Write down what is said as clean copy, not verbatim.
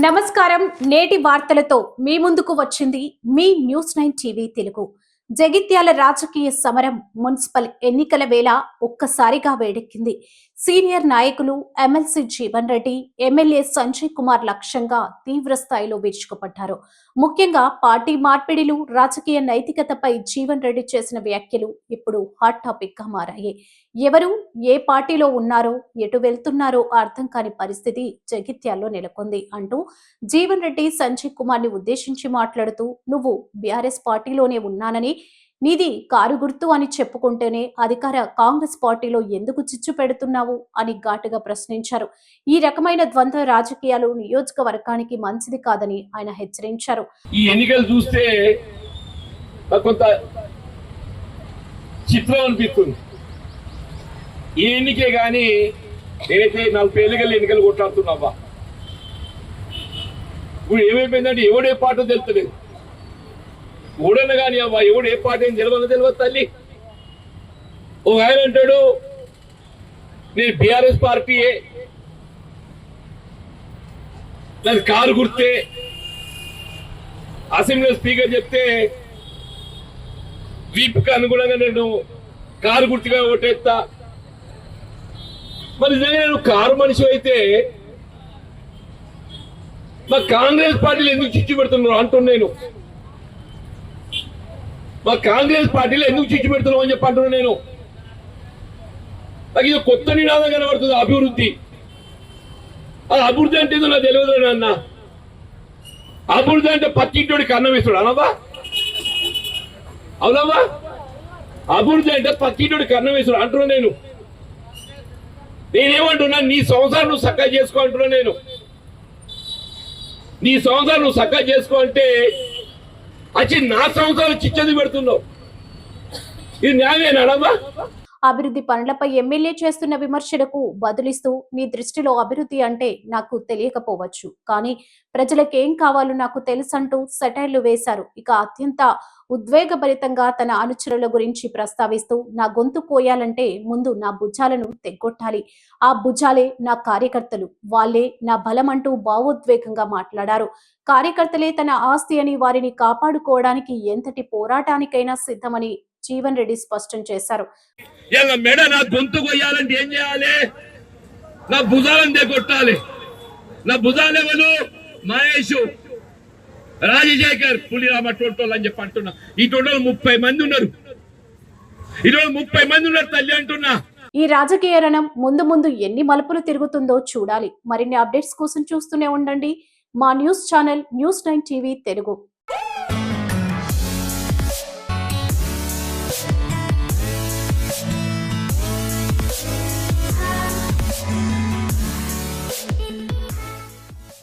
నమస్కారం. నేటి వార్తలతో మీ ముందుకు వచ్చింది మీ న్యూస్ 9 టీవీ తెలుగు. జగిత్యాల రాజకీయ సమరం మున్సిపల్ ఎన్నికల వేళ ఒక్కసారిగా వేడెక్కింది. సీనియర్ నాయకులు ఎమ్మెల్సీ జీవన్ రెడ్డి, ఎమ్మెల్యే సంజయ్ కుమార్ లక్ష్యంగా తీవ్ర స్థాయిలో విరుచుకుపడ్డారు. ముఖ్యంగా పార్టీ మార్పిడిలు, రాజకీయ నైతికతపై జీవన్ రెడ్డి చేసిన వ్యాఖ్యలు ఇప్పుడు హాట్ టాపిక్ గా మారాయి. ఎవరు ఏ పార్టీలో ఉన్నారో, ఎటు వెళ్తున్నారో అర్థం కాని పరిస్థితి జగిత్యాల్లో నెలకొంది అంటూ జీవన్ రెడ్డి సంజయ్ కుమార్ ని ఉద్దేశించి మాట్లాడుతూ, నువ్వు బీఆర్ఎస్ పార్టీలోనే ఉన్నానని, నీది కారు గుర్తు అని చెప్పుకుంటేనే అధికార కాంగ్రెస్ పార్టీలో ఎందుకు చిచ్చు పెడుతున్నావు అని ఘాటుగా ప్రశ్నించారు. ఈ రకమైన ద్వంద్వ రాజకీయాలు నియోజకవర్గానికి మంచిది కాదని ఆయన హెచ్చరించారు. ఈ ఎన్నికలు చూస్తే కొంత చిత్రం అనిపిస్తుంది. ఈ ఎన్నికే గాని నేనైతే 40 ఎన్నికలు కొట్లాడుతున్నావా. ఇప్పుడు ఏమైపోయిందంటే ఎవడే పాటో తెలుస్తలేదు. ఓడన కానీ అవ్వ ఎవడు ఏ పాట ఏం తెలియదు తల్లి. ఓ ఆయన అంటాడు నేను బీఆర్ఎస్ పార్టీయే, నాకు కారు గుర్తే. అసెంబ్లీ స్పీకర్ చెప్తే వీపుకి అనుగుణంగా నేను కారు గుర్తుగా ఓటేస్తా. మరి నిజంగా నేను కారు మనిషి అయితే మా కాంగ్రెస్ పార్టీలు ఎందుకు చిచ్చు పెడుతున్నారు అంటున్నా. నేను మా కాంగ్రెస్ పార్టీలో ఎందుకు చిచ్చు పెడుతున్నావు అని చెప్పి అంటున్నా. నేను నాకు ఇది కొత్త నినాదం కనబడుతుంది, అభివృద్ధి. అది అభివృద్ధి అంటే నాకు తెలియదు అన్న. అభివృద్ధి అంటే పక్కింటోడికి అన్నం ఇస్తాడు అనవా, అవునవా? అభివృద్ధి అంటే పక్కింటోడికి అన్నం ఇస్తాడు అంటున్నా. నేనేమంటున్నా, నీ సంవత్సరం నువ్వు చక్కగా చేసుకో అంటున్నా. నేను నీ సంవత్సరం నువ్వు చక్కగా చేసుకో అంటే వచ్చి నా సంవత్సరాలు చిచ్చది పెడుతున్నావు. ఇది న్యాయమేనా? అభివృద్ధి పనులపై ఎమ్మెల్యే చేస్తున్న విమర్శలకు బదులిస్తూ, నీ దృష్టిలో అభివృద్ధి అంటే నాకు తెలియకపోవచ్చు, కానీ ప్రజలకేం కావాలో నాకు తెలుసంటూ సెటైర్లు వేశారు. ఇక అత్యంత ఉద్వేగభరితంగా తన అనుచరుల గురించి ప్రస్తావిస్తూ, నా గొంతు కోయాలంటే ముందు నా భుజాలను తెగ్గొట్టాలి, ఆ భుజాలే నా కార్యకర్తలు, వాళ్లే నా బలం అంటూ భావోద్వేగంగా మాట్లాడారు. కార్యకర్తలే తన ఆస్తి అని, వారిని కాపాడుకోవడానికి ఎంతటి పోరాటానికైనా సిద్ధమని జీవన్ రెడ్డి స్పష్టం చేశారు. మెడ నా గొంతు కొయ్యాలంటే ఏం చేయాలి? నా భుజాలను దిగొట్టాలి. నా భుజాలెవరు? మహేష్, రాజశేఖర్, పులిరామ టోటోలు అని చెప్పి అంటున్నా. ఈ టోటోలు 30 మంది ఉన్నారు. ఈరోజు 30 మంది ఉన్నారు తల్లి అంటున్నా. ఈ రాజకీయ రణం ముందు ముందు ఎన్ని మలుపులు తిరుగుతుందో చూడాలి. మరిన్ని అప్డేట్స్ కోసం చూస్తూనే ఉండండి మా news channel news 9 TV Telugu.